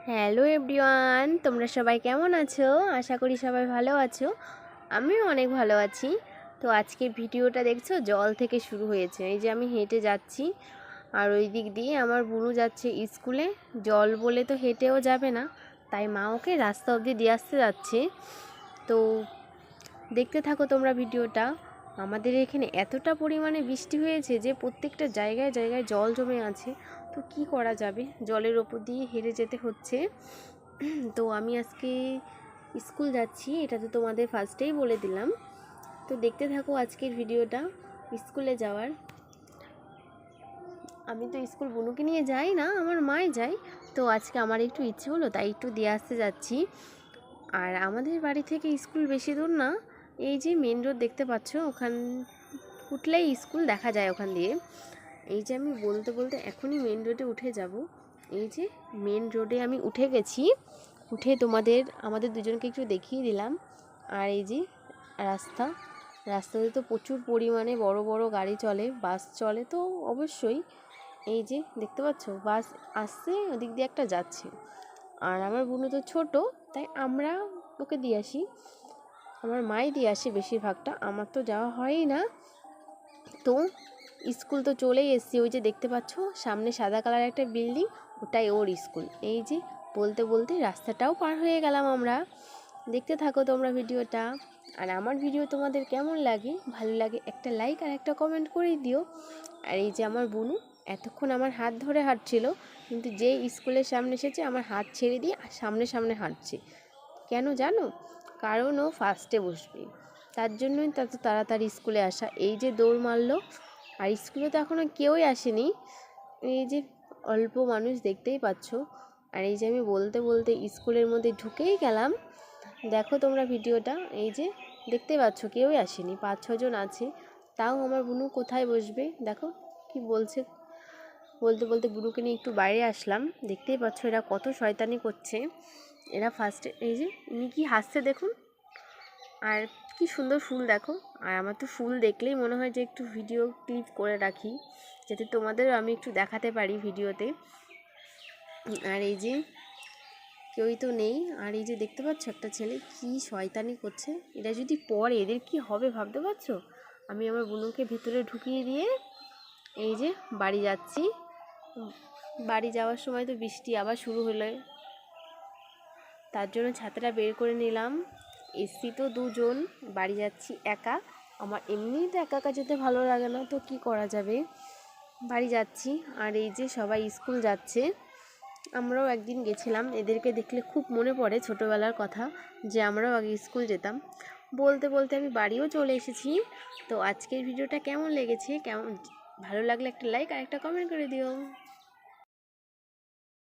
Hello everyone, তোমরা সবাই কেমন আছো? আশা করি সবাই ভালো আছো। আমিও অনেক ভালো আছি। তো আজকের ভিডিওটা দেখছো, জল থেকে শুরু হয়েছে। এই যে আমি হেঁটে যাচ্ছি, আর ওই দিক দিয়ে আমার বুনু যাচ্ছে স্কুলে। জল বলে তো হেঁটেও যাবে না, তাই মা ওকে রাস্তা অবধি দিয়ে আসতে যাচ্ছে। তো দেখতে থাকো তোমরা ভিডিওটা। আমাদের এখানে এতটা পরিমাণে বৃষ্টি হয়েছে যে প্রত্যেকটা জায়গায় জায়গায় জল জমে আছে। তো কি করা যাবে, জলের ওপর দিয়ে হেঁটে যেতে হচ্ছে। তো আমি আজকে স্কুল যাচ্ছি, এটা তো তোমাদের ফার্স্টেই বলে দিলাম। তো দেখতে থাকো আজকের ভিডিওটা স্কুলে যাওয়ার। আমি তো স্কুল বুনুকে নিয়ে যাই না, আমার মাই যায়। তো আজকে আমার একটু ইচ্ছে হলো, তাই একটু দিয়ে আসতে যাচ্ছি। আর আমাদের বাড়ি থেকে স্কুল বেশি দূর না, এই যে মেন রোড দেখতে পাচ্ছ, ওখান উঠলেই স্কুল দেখা যায় ওখান দিয়ে। এই যে আমি বলতে বলতে এখনই মেন রোডে উঠে যাব। এই যে মেন রোডে আমি উঠে গেছি, উঠে আমাদের দুজনকে একটু দেখিয়ে দিলাম। আর এই যে রাস্তাতে তো প্রচুর পরিমাণে বড় বড় গাড়ি চলে, বাস চলে তো অবশ্যই। এই যে দেখতে পাচ্ছ, বাস আসছে, ওদিক দিয়ে একটা যাচ্ছে। আর আমার বোন তো ছোট, তাই আমরা ওকে দিয়ে আসি, আমার মাই দিয়ে আসে বেশিরভাগটা, আমার তো যাওয়া হয়ই না। তো স্কুল তো চলেই এসেছি, ওই যে দেখতে পাচ্ছ সামনে সাদা কালার একটা বিল্ডিং, ওটাই ওর স্কুল। এই যে বলতে বলতে রাস্তাটাও পার হয়ে গেলাম আমরা। দেখতে থাকো তোমরা ভিডিওটা। আর আমার ভিডিও তোমাদের কেমন লাগে, ভালো লাগে একটা লাইক আর একটা কমেন্ট করে দিও। আর এই যে আমার বুনু এতক্ষণ আমার হাত ধরে হাঁটছিল, কিন্তু যেই স্কুলের সামনে এসেছে আমার হাত ছেড়ে দিয়ে সামনে সামনে হাঁটছে। কেন জানো? কারণ ও ফার্স্টে বসবে, তার জন্যই তত তাড়াতাড়ি স্কুলে আসা। এই যে দৌড় মারলো। আর স্কুলে তো এখনও কেউই আসেনি, এই যে অল্প মানুষ দেখতেই পাচ্ছ। আর এই যে আমি বলতে বলতে স্কুলের মধ্যে ঢুকেই গেলাম। দেখো তোমরা ভিডিওটা, এই যে দেখতে পাচ্ছ কেউই আসেনি, 5-6 জন আছে। তাও আমার বুনু কোথায় বসবে দেখো কি বলছে। বলতে বলতে বুনুকে নিয়ে একটু বাইরে আসলাম। দেখতেই পাচ্ছ এরা কত শয়তানি করছে। এরা ফার্স্টে এই যে ইনি কি হাসছে দেখুন, আর কি সুন্দর ফুল দেখো। আর আমার তো ফুল দেখলেই মনে হয় যে একটু ভিডিও ক্লিপ করে রাখি, যাতে তোমাদেরও আমি একটু দেখাতে পারি ভিডিওতে। আর এই যে কেউই তো নেই। আর এই যে দেখতে পাচ্ছ একটা ছেলে কি শয়তানি করছে, এরা যদি পড়ে এদের কি হবে ভাবতে পারছো। আমি আমার বুনুকে ভিতরে ঢুকিয়ে দিয়ে এই যে বাড়ি যাচ্ছি। বাড়ি যাওয়ার সময় তো বৃষ্টি আবার শুরু হলো, তার জন্য ছাতাটা বের করে নিলাম। এসছি তো দুজন, বাড়ি যাচ্ছি একা। আমার এমনিই তো একা একা যেতে ভালো লাগে না, তো কি করা যাবে, বাড়ি যাচ্ছি। আর এই যে সবাই স্কুল যাচ্ছে, আমরাও একদিন গেছিলাম। এদেরকে দেখলে খুব মনে পড়ে ছোটোবেলার কথা, যে আমরাও আগে স্কুল যেতাম। বলতে বলতে আমি বাড়িও চলে এসেছি। তো আজকের ভিডিওটা কেমন লেগেছে, কেমন ভালো লাগলে একটা লাইক আর একটা কমেন্ট করে দিও।